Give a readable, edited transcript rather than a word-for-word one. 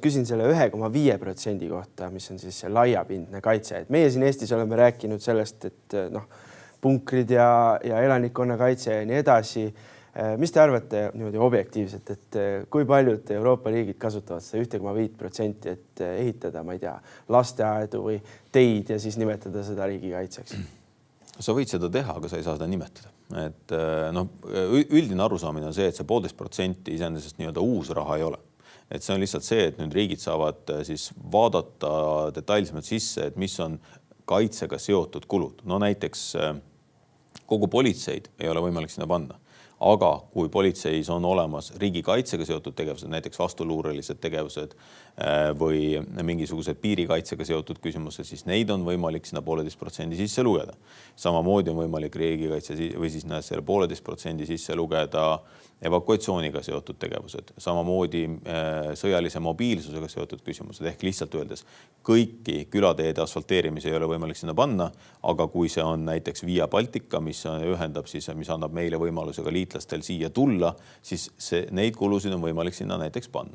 küsin selle 1,5% kohta, mis on siis see laiapindne kaitse. Et meie siin Eestis oleme rääkinud sellest, et punkrid ja elanikkonnakaitse ja nii edasi. Mis te arvate niimoodi objektiivselt, et kui paljud Euroopa riigid kasutavad seda 1,5%, et ehitada, ma ei tea, lasteaedu või teid ja siis nimetada seda riigikaitseks? Sa võid seda teha, aga sa ei saa seda nimetada. Et, üldine arusaamine on see, et see 1,5% iseenesest nii-öelda uus raha ei ole. Et see on lihtsalt see, et nüüd riigid saavad siis vaadata detailsemalt sisse, et mis on kaitsega seotud kulud. No näiteks kogu politseid ei ole võimalik sinna panna. Aga kui politseis on olemas riigikaitsega seotud tegevused, näiteks vastuluurelised tegevused või mingisugused piirikaitsega seotud küsimused, siis neid on võimalik sinna 1,5% sisse lugeda. Samamoodi on võimalik riigikaitse või siis selle 1,5% sisse lugeda evakuatsiooniga seotud tegevused, samamoodi sõjalise mobiilsusega seotud küsimused, ehk lihtsalt öeldes kõiki külateede asfalteerimise ei ole võimalik sinna panna, aga kui see on näiteks Via Baltica, mis ühendab siis, mis annab meile võimalusega liitlastel siia tulla, siis neid kulusid on võimalik sinna näiteks panna.